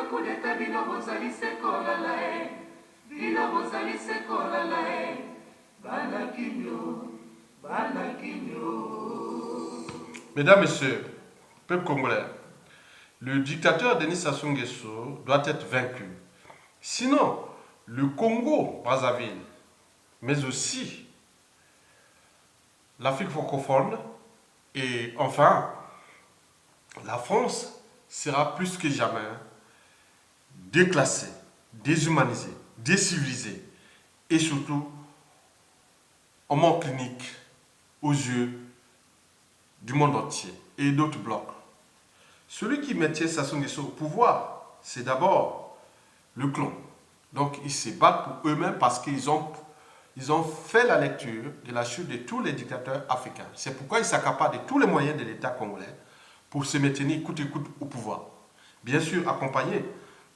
coup d'état, bino bozali sekolala e. Bino bozali sekolala e. Bana kinyo, bana kinyo. Mesdames, Messieurs, peuple congolais, le dictateur Denis Sassou Nguesso doit être vaincu. Sinon, le Congo, Brazzaville, mais aussi l'Afrique francophone et enfin la France sera plus que jamais déclassée, déshumanisée, décivilisée et surtout en mort clinique aux yeux du monde entier et d'autres blocs. Celui qui maintient Sassou Nguesso au pouvoir, c'est d'abord le clan. Donc ils se battent pour eux-mêmes parce qu'ils ont fait la lecture de la chute de tous les dictateurs africains. C'est pourquoi ils s'accaparent de tous les moyens de l'État congolais pour se maintenir coûte que coûte au pouvoir. Bien sûr accompagnés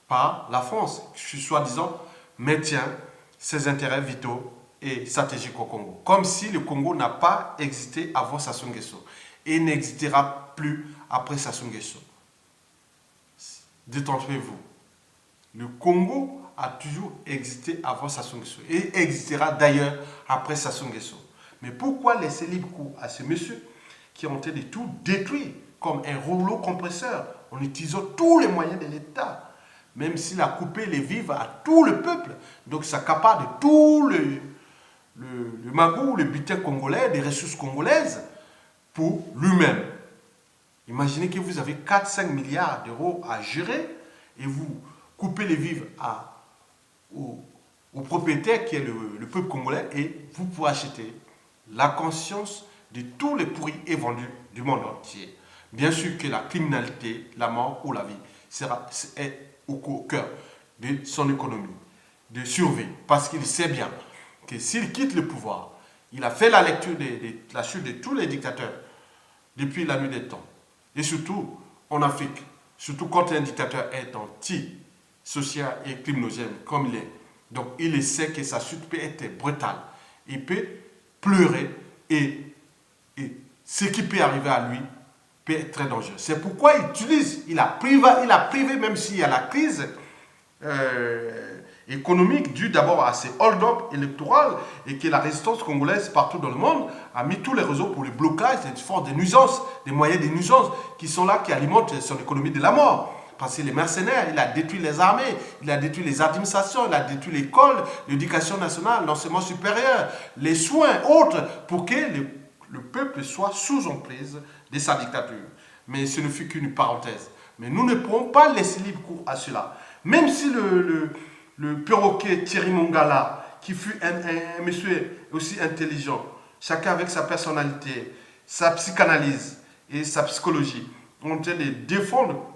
par la France, qui soi-disant maintient ses intérêts vitaux et stratégiques au Congo. Comme si le Congo n'a pas existé avant Sassou Nguesso et n'existera plus après Sassou Nguesso. Détrompez-vous. Le Congo a toujours existé avant Sassou Nguesso et existera d'ailleurs après Sassou Nguesso. Mais pourquoi laisser libre cours à ce monsieur qui ont été de tout détruit comme un rouleau compresseur en utilisant tous les moyens de l'État, même s'il a coupé les vivres à tout le peuple, donc ça s'accapare de tout le magou, le butin congolais, des ressources congolaises pour lui-même. Imaginez que vous avez 4-5 milliards d'euros à gérer et vous coupez les vivres au propriétaire qui est le peuple congolais et vous pouvez acheter la conscience de tous les pourris et vendus du monde entier. Bien sûr que la criminalité, la mort ou la vie est au cœur de son économie, de survie, parce qu'il sait bien que s'il quitte le pouvoir, il a fait la lecture de la chute de tous les dictateurs depuis la nuit des temps. Et surtout en Afrique, surtout quand un dictateur est anti-social et criminogène comme il est. Donc il sait que sa chute peut être brutale. Il peut pleurer et ce qui peut arriver à lui peut être très dangereux. C'est pourquoi il a privé, même s'il y a la crise économique due d'abord à ces hold-up électoraux et que la résistance congolaise partout dans le monde a mis tous les réseaux pour le blocage des forces de nuisance, des moyens de nuisance qui sont là, qui alimentent son économie de la mort. Parce que les mercenaires, il a détruit les armées, il a détruit les administrations, il a détruit l'école, l'éducation nationale, l'enseignement supérieur, les soins autres pour que le peuple soit sous emprise de sa dictature. Mais ce ne fut qu'une parenthèse. Mais nous ne pourrons pas laisser libre cours à cela. Même si le perroquet Thierry Mongala, qui fut un monsieur aussi intelligent, chacun avec sa personnalité, sa psychanalyse et sa psychologie, ont été de défendre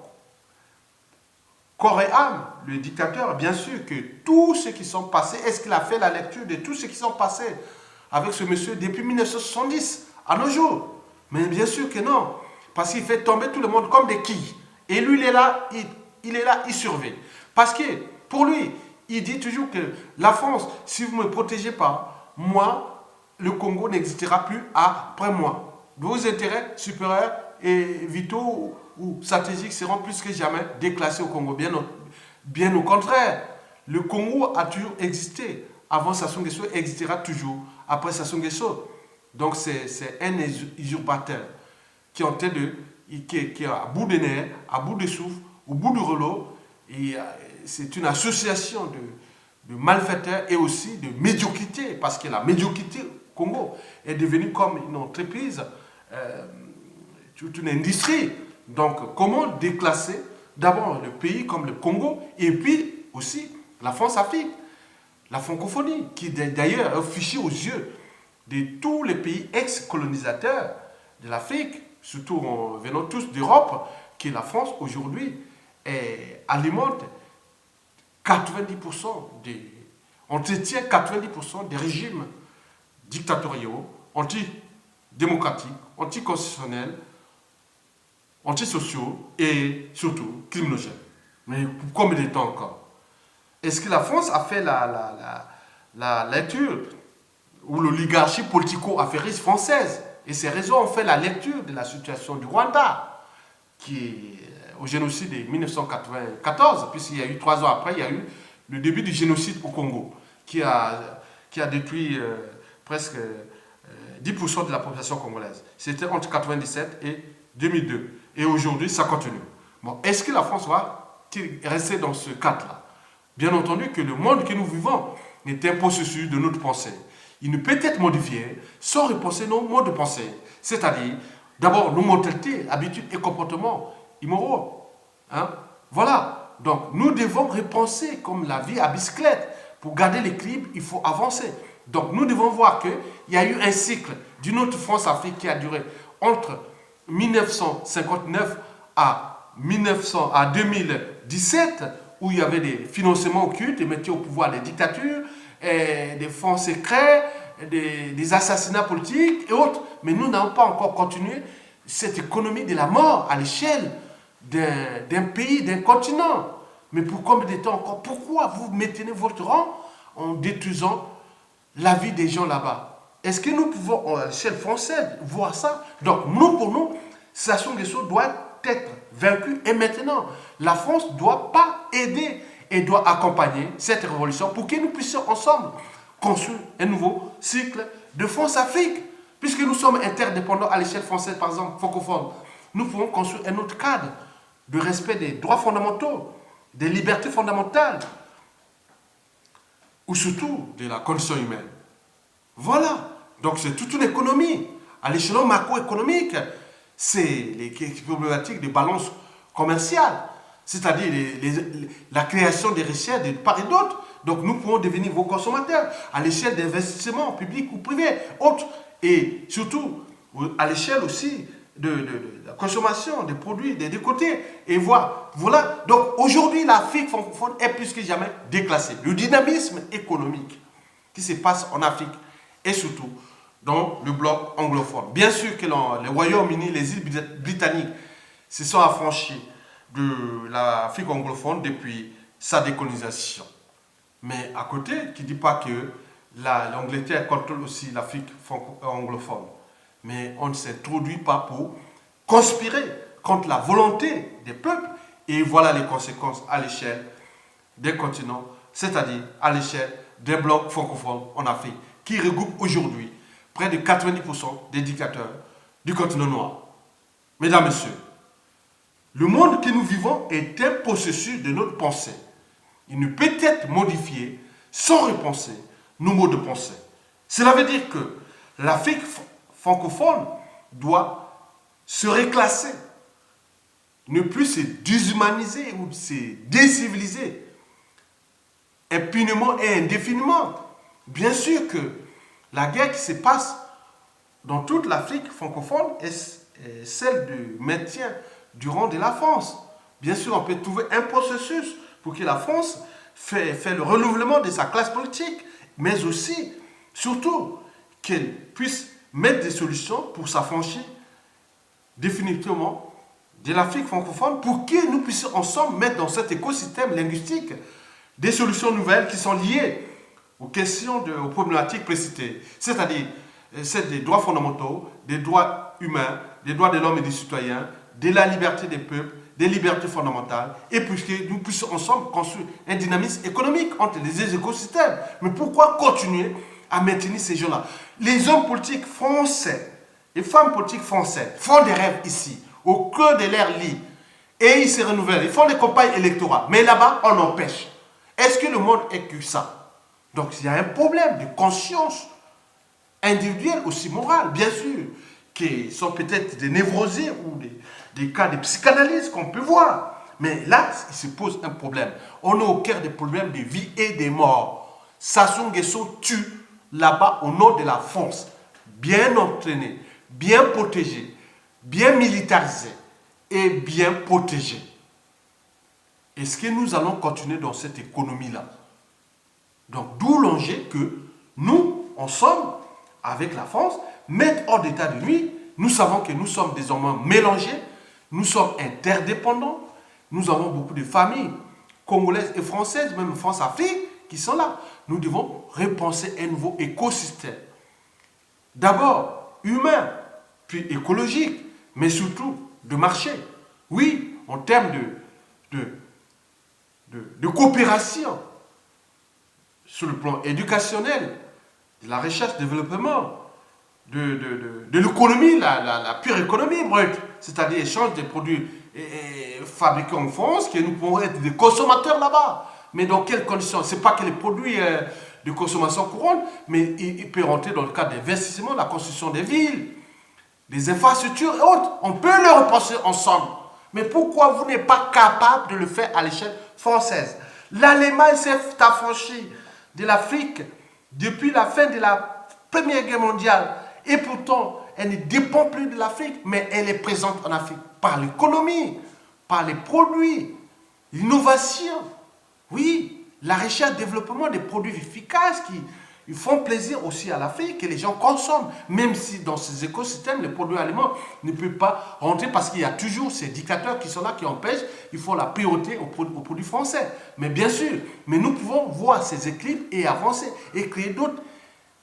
corps et âme le dictateur. Bien sûr que tous ceux qui sont passés, est-ce qu'il a fait la lecture de tous ceux qui sont passés avec ce monsieur depuis 1970 à nos jours? Mais bien sûr que non, parce qu'il fait tomber tout le monde comme des quilles. Et lui, il est là, il surveille. Parce que pour lui, il dit toujours que la France, si vous ne me protégez pas, moi, le Congo n'existera plus après moi. Vos intérêts supérieurs et vitaux ou stratégiques seront plus que jamais déclassés au Congo. Bien au contraire, le Congo a toujours existé. Avant Sassou Nguesso, existera toujours après Sassou Nguesso. Donc c'est un usurpateur qui est à bout de nerfs, à bout de souffle, au bout du rouleau. C'est une association de malfaiteurs et aussi de médiocrité, parce que la médiocrité au Congo est devenue comme une entreprise, toute une industrie. Donc comment déclasser d'abord le pays comme le Congo et puis aussi la France-Afrique, la francophonie, qui d'ailleurs est fichée aux yeux de tous les pays ex-colonisateurs de l'Afrique, surtout en venant tous d'Europe, que la France aujourd'hui alimente 90% entretient 90% des régimes dictatoriaux, antidémocratiques, anticonstitutionnels, antisociaux et surtout criminogènes. Mais pour combien de temps encore? Est-ce que la France a fait la lecture, ou l'oligarchie politico-affairiste française et ses réseaux ont fait la lecture de la situation du Rwanda, qui est au génocide de 1994, puisqu'il y a eu 3 ans après, il y a eu le début du génocide au Congo, qui a détruit presque 10% de la population congolaise. C'était entre 1997 et 2002. Et aujourd'hui, ça continue. Bon, est-ce que la France va rester dans ce cadre-là? Bien entendu que le monde que nous vivons est un processus de notre pensée. Il ne peut être modifié sans repenser nos modes de pensée. C'est-à-dire, d'abord, nos mentalités, habitudes et comportements immoraux. Hein? Voilà. Donc, nous devons repenser comme la vie à bicyclette. Pour garder l'équilibre, il faut avancer. Donc, nous devons voir qu'il y a eu un cycle d'une autre France-Afrique qui a duré entre 1959 à 2017, où il y avait des financements occultes et mettaient au pouvoir des dictatures, des fonds secrets, des assassinats politiques et autres. Mais nous n'avons pas encore continué cette économie de la mort à l'échelle d'un pays, d'un continent. Mais pour combien de temps encore? Pourquoi vous maintenez votre rang en détruisant la vie des gens là-bas? Est-ce que nous pouvons, à l'échelle française, voir ça? Donc, nous, pour nous, Sassou Nguesso doit être vaincu. Et maintenant, la France ne doit pas aider et doit accompagner cette révolution pour que nous puissions ensemble construire un nouveau cycle de France-Afrique. Puisque nous sommes interdépendants à l'échelle française, par exemple, francophone, nous pouvons construire un autre cadre de respect des droits fondamentaux, des libertés fondamentales, ou surtout de la condition humaine. Voilà. Donc c'est toute une économie. À l'échelon macroéconomique, c'est les problématiques de balance commerciale, c'est-à-dire la création des richesses de part et d'autre. Donc nous pouvons devenir vos consommateurs à l'échelle d'investissements publics ou privés, autres, et surtout à l'échelle aussi de la consommation des produits des deux côtés. Et voilà. Donc aujourd'hui, l'Afrique francophone est plus que jamais déclassée. Le dynamisme économique qui se passe en Afrique et surtout dans le bloc anglophone. Bien sûr que le Royaume-Uni, les îles britanniques se sont affranchis de l'Afrique anglophone depuis sa décolonisation. Mais à côté, qui ne dit pas que l'Angleterre contrôle aussi l'Afrique anglophone. Mais on ne s'introduit pas pour conspirer contre la volonté des peuples. Et voilà les conséquences à l'échelle des continents, c'est-à-dire à l'échelle d'un bloc francophone en Afrique, qui regroupe aujourd'hui près de 90% des dictateurs du continent noir. Mesdames, Messieurs, le monde que nous vivons est un processus de notre pensée. Il ne peut être modifié sans repenser nos modes de pensée. Cela veut dire que l'Afrique francophone doit se reclasser, ne plus se déshumaniser ou se déciviliser impunément et indéfiniment. Bien sûr que la guerre qui se passe dans toute l'Afrique francophone est celle du maintien du rang de la France. Bien sûr, on peut trouver un processus pour que la France fait le renouvellement de sa classe politique, mais aussi, surtout, qu'elle puisse mettre des solutions pour s'affranchir définitivement de l'Afrique francophone, pour que nous puissions ensemble mettre dans cet écosystème linguistique des solutions nouvelles qui sont liées aux questions, aux problématiques précitées, c'est-à-dire celles des droits fondamentaux, des droits humains, des droits de l'homme et des citoyens, de la liberté des peuples, des libertés fondamentales, et puisque nous puissions ensemble construire un dynamisme économique entre les deux écosystèmes. Mais pourquoi continuer à maintenir ces gens-là? Les hommes politiques français, les femmes politiques françaises font des rêves ici, au cœur de leur lit, et ils se renouvellent, ils font des campagnes électorales, mais là-bas, on empêche. Est-ce que le monde est que ça? Donc il y a un problème de conscience individuelle, aussi morale, bien sûr, qui sont peut-être des névrosés ou des cas de psychanalyse qu'on peut voir. Mais là, il se pose un problème. On est au cœur des problèmes de vie et de mort. Sassou Nguesso tue là-bas au nom de la France, bien entraîné, bien protégé, bien militarisé et bien protégé. Est-ce que nous allons continuer dans cette économie-là? Donc, d'où l'enjeu que nous, ensemble, avec la France, mettre hors d'état de nuire. Nous savons que nous sommes désormais mélangés, nous sommes interdépendants, nous avons beaucoup de familles congolaises et françaises, même France-Afrique, qui sont là. Nous devons repenser un nouveau écosystème. D'abord humain, puis écologique, mais surtout de marché. Oui, en termes de coopération sur le plan éducationnel, de la recherche, développement, de l'économie, la pure économie brute, c'est-à-dire échange des produits fabriqués en France, que nous pourrons être des consommateurs là-bas. Mais dans quelles conditions? Ce n'est pas que les produits de consommation courante, mais il peut rentrer dans le cadre d'investissement, la construction des villes, des infrastructures et autres. On peut le repenser ensemble. Mais pourquoi vous n'êtes pas capable de le faire à l'échelle française? L'Allemagne s'est affranchie de l'Afrique depuis la fin de la Première Guerre mondiale. Et pourtant, elle ne dépend plus de l'Afrique, mais elle est présente en Afrique par l'économie, par les produits, l'innovation. Oui, la recherche et développement des produits efficaces qui font plaisir aussi à l'Afrique et les gens consomment. Même si dans ces écosystèmes, les produits aliments ne peuvent pas rentrer parce qu'il y a toujours ces dictateurs qui sont là, qui empêchent. Il faut la priorité aux produits français. Mais bien sûr, mais nous pouvons voir ces équilibres et avancer et créer d'autres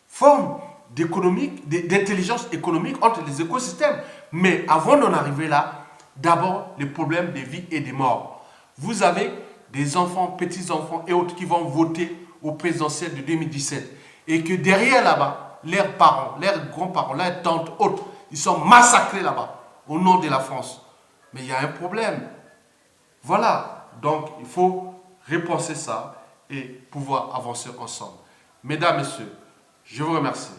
formes d'intelligence économique entre les écosystèmes. Mais avant d'en arriver là, d'abord, les problèmes des vies et des morts. Vous avez des enfants, petits-enfants et autres qui vont voter au présidentiel de 2017 et que derrière là-bas, leurs parents, leurs grands-parents, leurs tantes, autres, ils sont massacrés là-bas au nom de la France. Mais il y a un problème. Voilà. Donc, il faut repenser ça et pouvoir avancer ensemble. Mesdames, Messieurs, je vous remercie.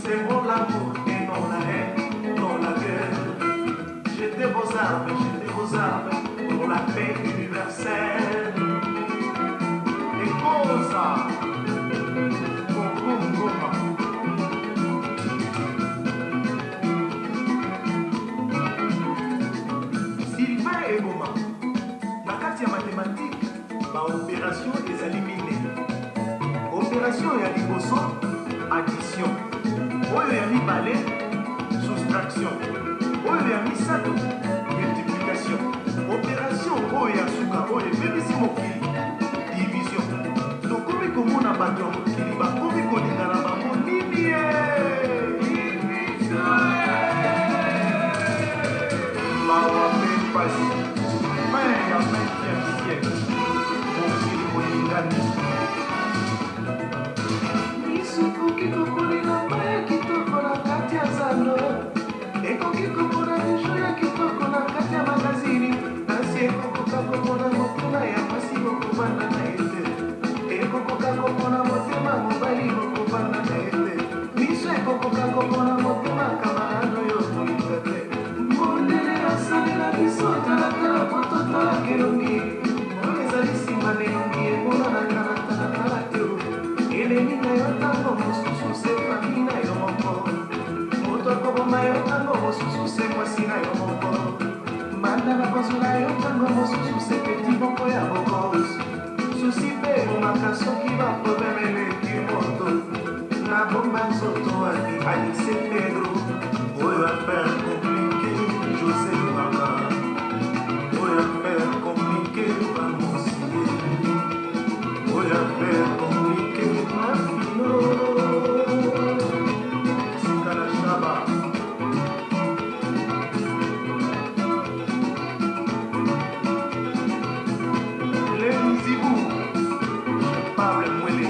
C'est bon l'amour et non la haine, non la guerre. J'étais vos armes pour la paix universelle. Et cosa, Goma. Sylvain et Goma, la carte mathématique, ma opération des éliminés. Opération ya liboso, addition. Oyo ya mibale, soustraction. Oyo ya misato, multiplication. Opération oyo ya suka, oyo ebebisi mokili, division. Tokomi komona bato ya mokili, bakomi kolinga na bango nini ye? Mawa mpe pasi, fin ya 20e siècle. Mokili kolingani. Sokoki kokolela maya kitoko na kati ya zando, ekoki kokona bijo ya kitoko na kati ya magazini, nasi ekokoka kokona motema ya mwasi bokobanda na ete, ekokoka kokona motema mobali bokobanda na ete, miso ekokoka kokona motema kamarano yo molinga te. Mondele asalela biso talatala poto talaka elongi, oyo ezali nsima na elongi emonanaka na talatala te. Eleni na yo tango mosusu se fami na yo moko, moto akoboma yo tango mosusu se mwasi na yo moko, mbanda bakozula yo tango mosusu se peti moko ya bokos, susi mpe emomaka soki baprobleme eleki moto, na bomba nzoto ani Alice Pedro, oyo affaire komplike José Maka, oyo affaire komplike Bamosie, oyo affaire komplike Pablo Muele,